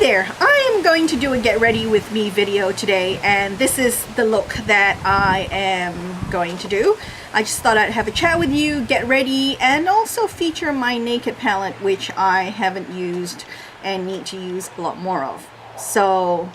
there, I am going to do a get ready with me video today, and this is the look that I am going to do. I just thought I'd have a chat with you, get ready, and also feature my Naked palette, which I haven't used and need to use a lot more of. So,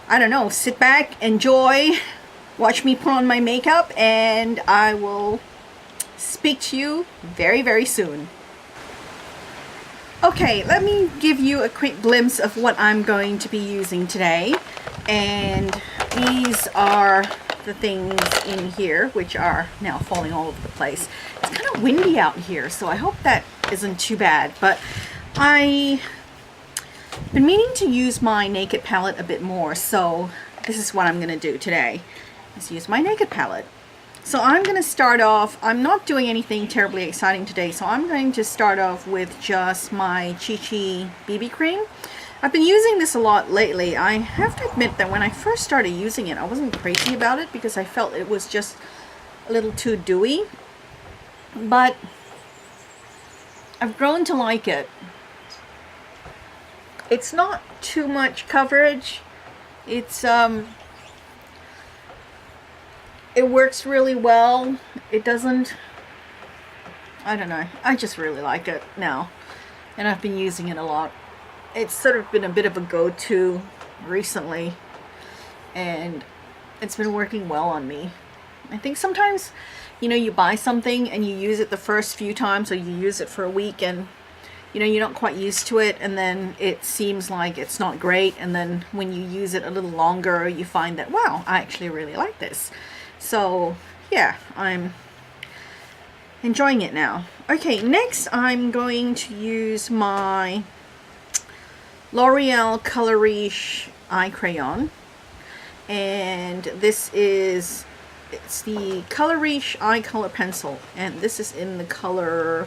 I don't know, sit back, enjoy, watch me put on my makeup, and I will speak to you very, very soon. Okay, let me give you a quick glimpse of what I'm going to be using today. And these are the things in here, which are now falling all over the place. It's kind of windy out here, so I hope that isn't too bad. But I've been meaning to use my Naked palette a bit more, so this is what I'm going to do today, is use my Naked palette. So I'm going to start off, I'm not doing anything terribly exciting today, so I'm going to start off with just my Chi Chi BB cream. I've been using this a lot lately. I have to admit that when I first started using it, I wasn't crazy about it because I felt it was just a little too dewy. But I've grown to like it. It's not too much coverage. It works really well. It doesn't, I don't know, I just really like it now, and I've been using it a lot. It's sort of been a bit of a go-to recently, and it's been working well on me. I think sometimes, you know, you buy something and you use it the first few times, or you use it for a week and, you know, you're not quite used to it, and then it seems like it's not great, and then when you use it a little longer, you find that, wow, I actually really like this. So yeah, I'm enjoying it now. Okay, next I'm going to use my L'Oreal Color Riche eye crayon, and it's the Color Riche eye color pencil, and this is in the color,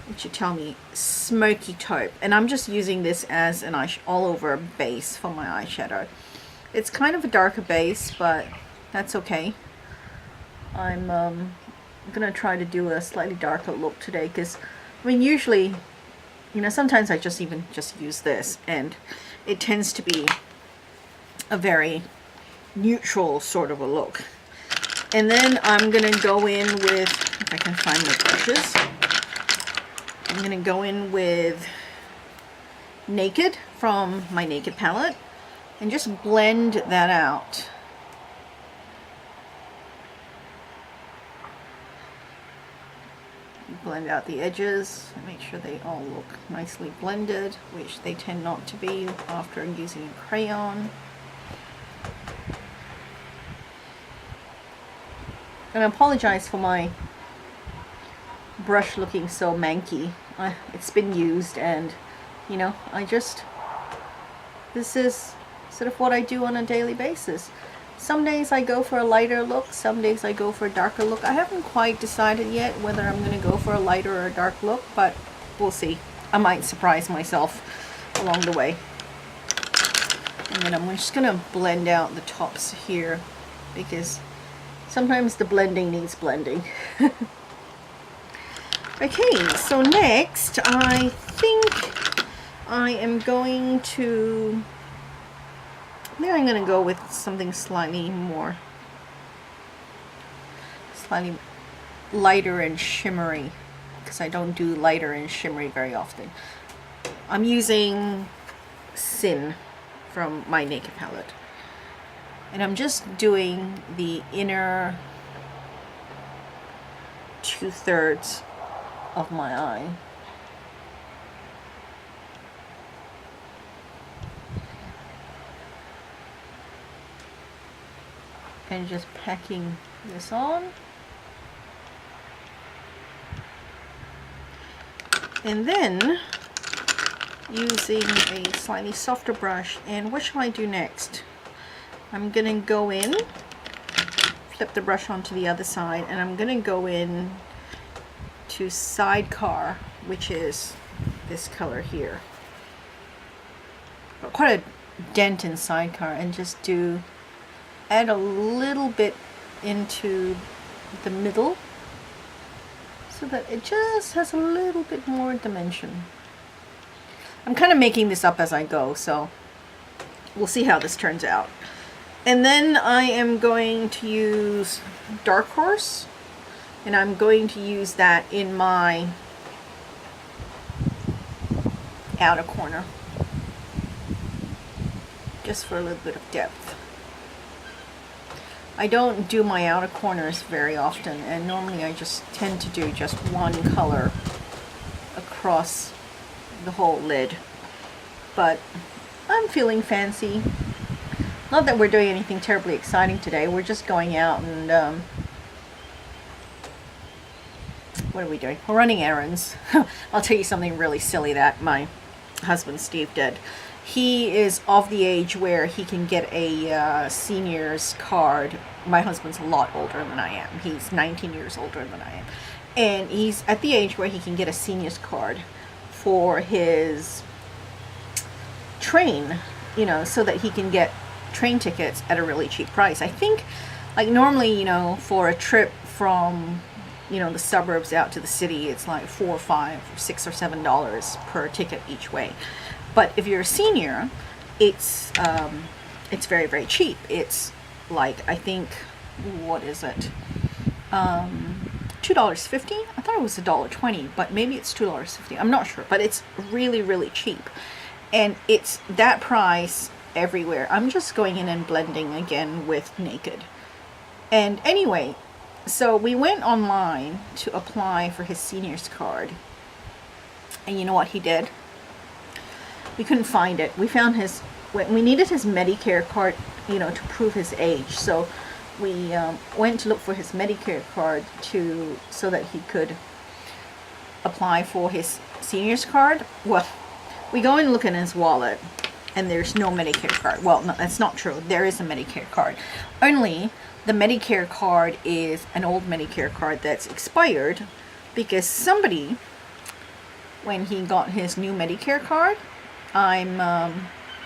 what you tell me, Smoky Taupe, and I'm just using this as an all over base for my eyeshadow. It's kind of a darker base, but that's okay. I'm gonna try to do a slightly darker look today, because I mean, usually, you know, sometimes I just use this, and it tends to be a very neutral sort of a look. And then I'm gonna go in with, if I can find my brushes, I'm gonna go in with Naked from my Naked palette and just blend that out. Blend out the edges, make sure they all look nicely blended, which they tend not to be after using a crayon. And I apologize for my brush looking so manky. It's been used, and you know, this is sort of what I do on a daily basis. Some days I go for a lighter look, some days I go for a darker look. I haven't quite decided yet whether I'm going to go for a lighter or a dark look, but we'll see. I might surprise myself along the way. And then I'm just going to blend out the tops here, because sometimes the blending needs blending. Okay, so next I think I am going to, maybe I'm going to go with something slightly lighter and shimmery, because I don't do lighter and shimmery very often. I'm using Sin from my Naked palette, and I'm just doing the inner 2/3 of my eye. And just packing this on. And then using a slightly softer brush, and what shall I do next? I'm gonna go in, flip the brush onto the other side, and I'm gonna go in to Sidecar, which is this color here. But quite a dent in Sidecar, and just add a little bit into the middle so that it just has a little bit more dimension. I'm kind of making this up as I go, so we'll see how this turns out. And then I am going to use Dark Horse, and I'm going to use that in my outer corner, just for a little bit of depth. I don't do my outer corners very often, and normally I just tend to do just one color across the whole lid. But I'm feeling fancy. Not that we're doing anything terribly exciting today. We're just going out and what are we doing? We're running errands. I'll tell you something really silly that my husband Steve did. He is of the age where he can get a senior's card. My husband's a lot older than I am. He's 19 years older than I am. And he's at the age where he can get a senior's card for his train, you know, so that he can get train tickets at a really cheap price. I think, like, normally, you know, for a trip from, you know, the suburbs out to the city, it's like $4 or $5 or $6 or $7 per ticket each way. But if you're a senior, it's very, very cheap. It's like, I think, what is it? $2.50? I thought it was $1.20, but maybe it's $2.50. I'm not sure, but it's really, really cheap. And it's that price everywhere. I'm just going in and blending again with Naked. And anyway, so we went online to apply for his senior's card. And you know what he did? We couldn't find it. We found his, we needed his Medicare card, you know, to prove his age. So we went to look for his Medicare card so that he could apply for his senior's card. Well, we go and look in his wallet, and there's no Medicare card. Well, no, that's not true. There is a Medicare card. Only the Medicare card is an old Medicare card that's expired, because somebody, when he got his new Medicare card, I'm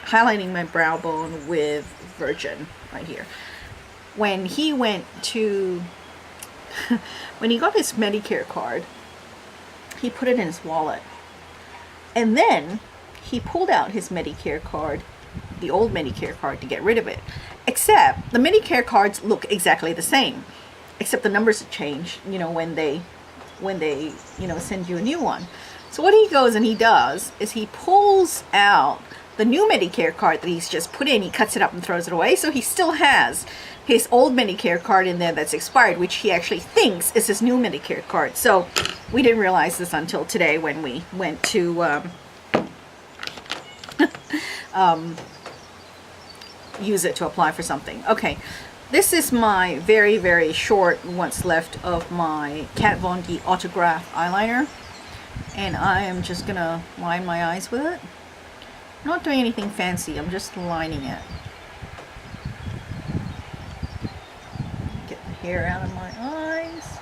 highlighting my brow bone with Virgin right here. When he went to, when he got his Medicare card, he put it in his wallet. And then he pulled out his Medicare card, the old Medicare card, to get rid of it. Except the Medicare cards look exactly the same, except the numbers have changed, you know, when they, you know, send you a new one. So what he goes and he does is he pulls out the new Medicare card that he's just put in. He cuts it up and throws it away. So he still has his old Medicare card in there that's expired, which he actually thinks is his new Medicare card. So we didn't realize this until today when we went to use it to apply for something. Okay, this is my very, very short what's left of my Kat Von D autograph eyeliner. And I am just gonna line my eyes with it. I'm not doing anything fancy, I'm just lining it. Get the hair out of my eyes.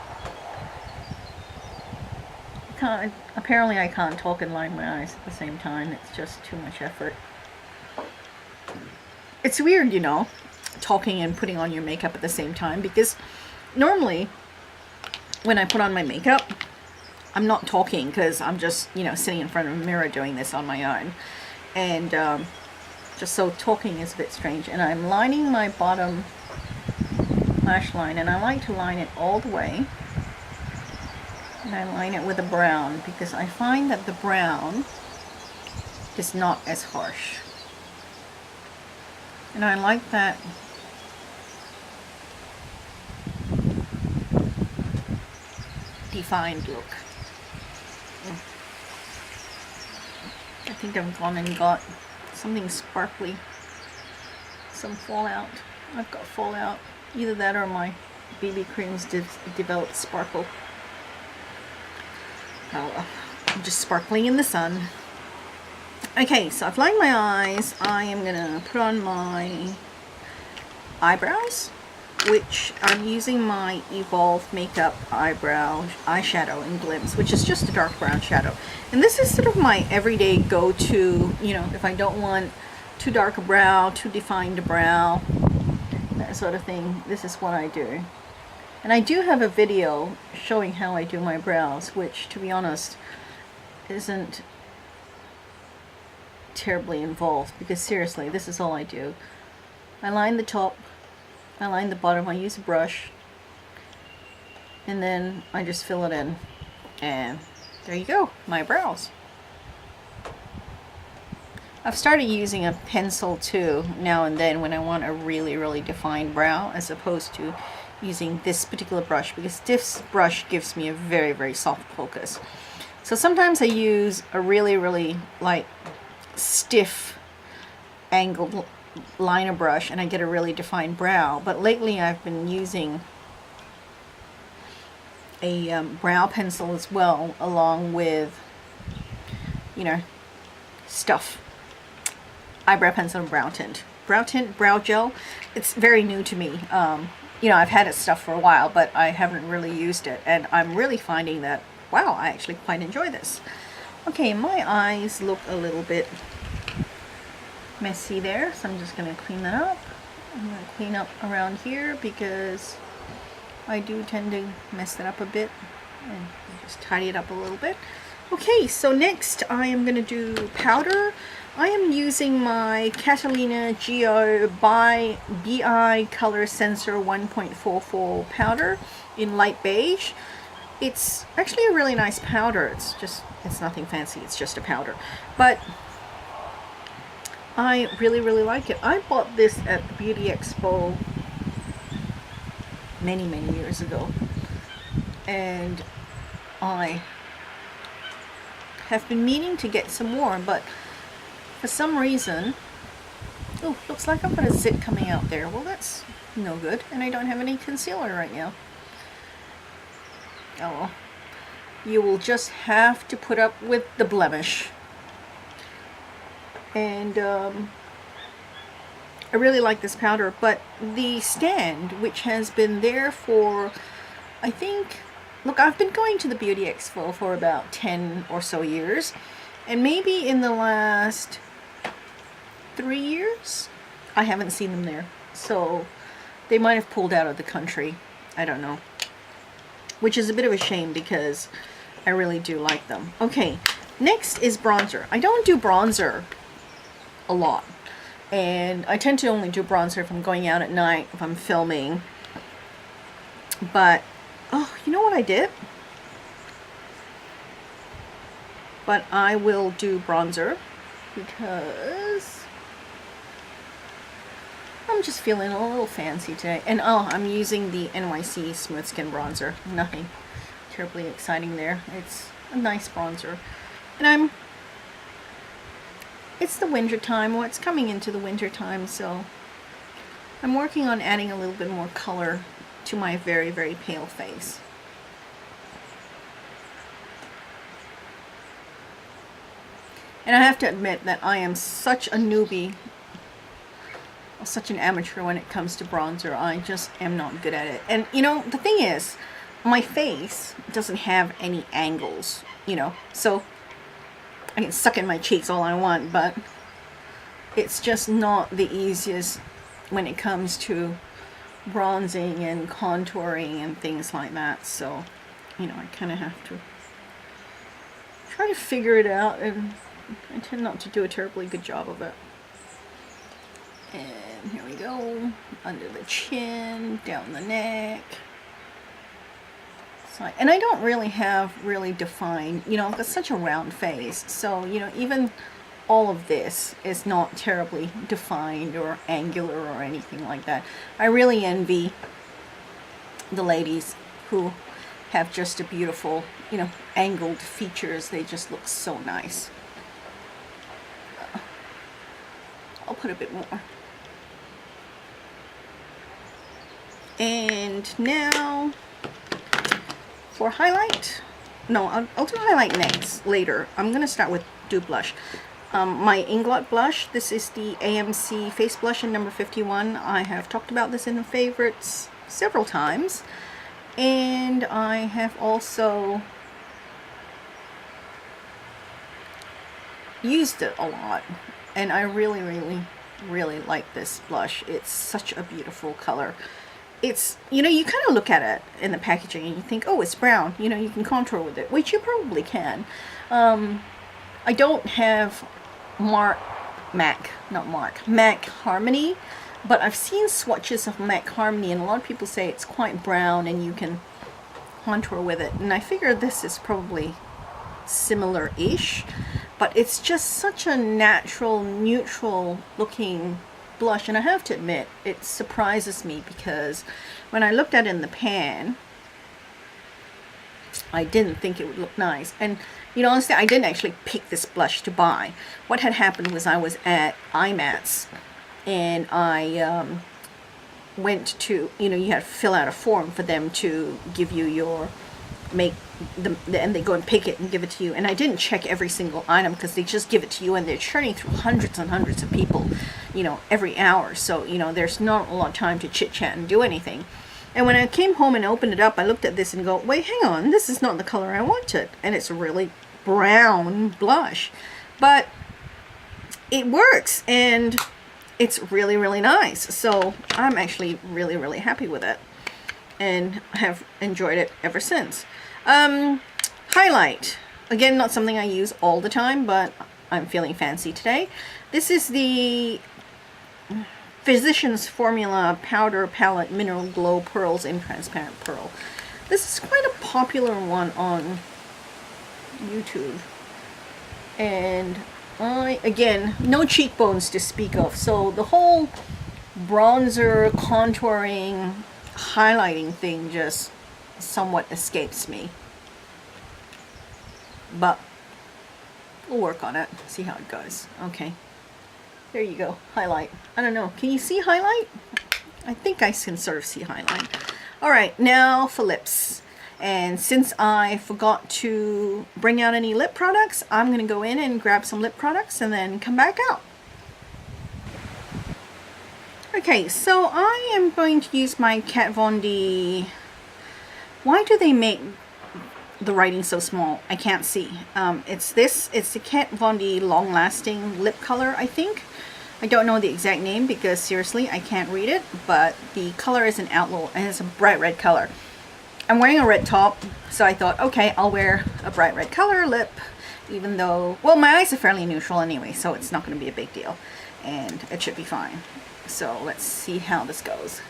Apparently I can't talk and line my eyes at the same time. It's just too much effort. It's weird, you know, talking and putting on your makeup at the same time, because normally when I put on my makeup, I'm not talking because I'm just, you know, sitting in front of a mirror doing this on my own. And just so talking is a bit strange. And I'm lining my bottom lash line, and I like to line it all the way. And I line it with a brown because I find that the brown is not as harsh. And I like that defined look. I think I've gone and got something sparkly, some fallout. I've got fallout. Either that or my BB creams developed sparkle. Oh, I'm just sparkling in the sun. Okay, so I've lined my eyes. I am gonna put on my eyebrows, which I'm using my Evolve Makeup Eyebrow Eyeshadow in Glimpse, which is just a dark brown shadow. And this is sort of my everyday go-to, you know, if I don't want too dark a brow, too defined a brow, that sort of thing, this is what I do. And I do have a video showing how I do my brows, which, to be honest, isn't terribly involved, because seriously, this is all I do. I line the top, I line the bottom, I use a brush, and then I just fill it in. And there you go, my brows. I've started using a pencil too now and then when I want a really, really defined brow, as opposed to using this particular brush, because this brush gives me a very, very soft focus. So sometimes I use a really, really like stiff angled liner brush and I get a really defined brow. But lately I've been using a brow pencil as well, along with, you know, stuff. Eyebrow pencil and brow tint. Brow tint, brow gel, it's very new to me. You know, I've had it stuff for a while, but I haven't really used it. And I'm really finding that, wow, I actually quite enjoy this. Okay, my eyes look a little bit messy there, so I'm just going to clean that up. I'm going to clean up around here because I do tend to mess that up a bit, and just tidy it up a little bit. Okay, so next I am going to do powder. I am using my Catalina Geo by BI Color Sensor 1.44 powder in light beige. It's actually a really nice powder. It's nothing fancy, it's just a powder. But I really, really like it. I bought this at the Beauty Expo many, many years ago. And I have been meaning to get some more, but for some reason, oh, looks like I've got a zit coming out there. Well, that's no good, and I don't have any concealer right now. Oh well. You will just have to put up with the blemish. And I really like this powder, but the stand, which has been there for, I think, look, I've been going to the Beauty Expo for about 10 or so years, and maybe in the last 3 years, I haven't seen them there. So they might have pulled out of the country. I don't know. Which is a bit of a shame because I really do like them. Okay, next is bronzer. I don't do bronzer a lot. And I tend to only do bronzer if I'm going out at night, if I'm filming. But, oh, you know what I did? But I will do bronzer because I'm just feeling a little fancy today. And oh, I'm using the NYC Smooth Skin Bronzer. Nothing terribly exciting there. It's a nice bronzer. And it's the winter time, or it's coming into the winter time, so I'm working on adding a little bit more color to my very, very pale face. And I have to admit that I am such a newbie, such an amateur when it comes to bronzer. I just am not good at it. And you know, the thing is, my face doesn't have any angles, you know, so I can suck in my cheeks all I want, but it's just not the easiest when it comes to bronzing and contouring and things like that. So, you know, I kind of have to try to figure it out, and I tend not to do a terribly good job of it. And here we go, under the chin, down the neck. And I don't really have really defined, you know, I've got such a round face, so, you know, even all of this is not terribly defined or angular or anything like that. I really envy the ladies who have just a beautiful, you know, angled features. They just look so nice. I'll put a bit more. And now for highlight, no, I'll do highlight next, later. I'm going to start with do blush. My Inglot blush, this is the AMC Face Blush in number 51. I have talked about this in the favorites several times. And I have also used it a lot. And I really, really, really like this blush. It's such a beautiful color. It's, you know, you kind of look at it in the packaging and you think, oh, it's brown. You know, you can contour with it, which you probably can. I don't have MAC Harmony, but I've seen swatches of MAC Harmony and a lot of people say it's quite brown and you can contour with it, and I figure this is probably similar-ish, but it's just such a natural, neutral looking blush, and I have to admit it surprises me because when I looked at it in the pan I didn't think it would look nice. And you know, honestly, I didn't actually pick this blush to buy. What had happened was I was at IMATS and I went to, you know, you had to fill out a form for them to give you your and they go and pick it and give it to you. And I didn't check every single item because they just give it to you and they're churning through hundreds and hundreds of people, you know, every hour. So, you know, there's not a lot of time to chit chat and do anything. And when I came home and opened it up, I looked at this and go, wait, hang on, this is not the color I wanted. And it's a really brown blush. But it works and it's really, really nice. So I'm actually really, really happy with it and have enjoyed it ever since. Highlight. Again, not something I use all the time, but I'm feeling fancy today. This is the Physicians Formula Powder Palette Mineral Glow Pearls in Transparent Pearl. This is quite a popular one on YouTube. And again, no cheekbones to speak of. So the whole bronzer, contouring, highlighting thing just somewhat escapes me. But we'll work on it, see how it goes. Okay. There you go, highlight. I don't know, can you see highlight? I think I can sort of see highlight. Alright, now for lips. And since I forgot to bring out any lip products, I'm going to go in and grab some lip products and then come back out. Okay, so I am going to use my Kat Von D. Why do they make the writing so small? I can't see. It's the Kat Von D Long Lasting Lip Color, I think. I don't know the exact name because seriously I can't read it, but the color is an outlaw and it's a bright red color. I'm wearing a red top, so I thought, okay, I'll wear a bright red color lip, even though, well, my eyes are fairly neutral anyway, so it's not going to be a big deal and it should be fine. So let's see how this goes.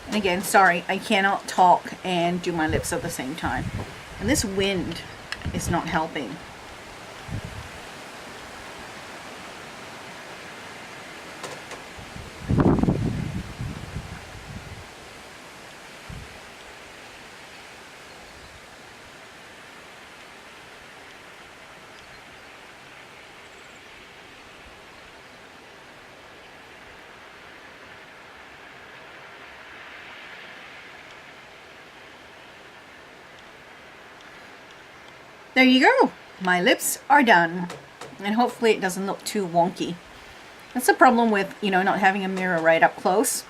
And again, sorry, I cannot talk and do my lips at the same time. And this wind is not helping. There you go. My lips are done. And hopefully it doesn't look too wonky. That's the problem with, you know, not having a mirror right up close.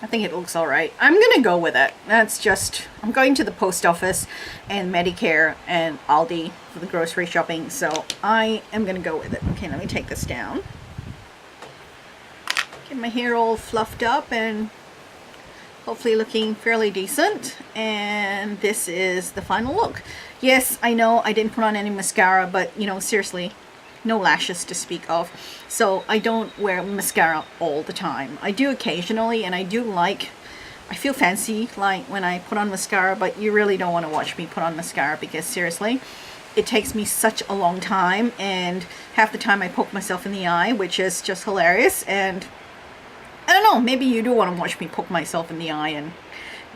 I think it looks alright. I'm gonna go with it. That's just, I'm going to the post office and Medicare and Aldi for the grocery shopping, so I am gonna go with it. Okay, let me take this down. Get my hair all fluffed up and hopefully looking fairly decent. And this is the final look. Yes, I know I didn't put on any mascara, but you know, seriously, no lashes to speak of. So I don't wear mascara all the time. I do occasionally, and I do like, I feel fancy like when I put on mascara, but you really don't want to watch me put on mascara because seriously, it takes me such a long time, and half the time I poke myself in the eye, which is just hilarious. And I don't know, maybe you do want to watch me poke myself in the eye and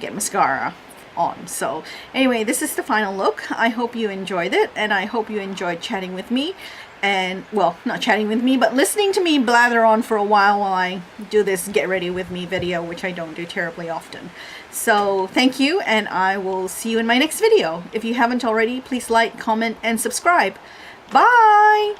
get mascara on. So anyway, this is the final look. I hope you enjoyed it, and I hope you enjoyed chatting with me. And, well, not chatting with me, but listening to me blather on for a while I do this get ready with me video, which I don't do terribly often. So thank you, and I will see you in my next video. If you haven't already, please like, comment, and subscribe. Bye!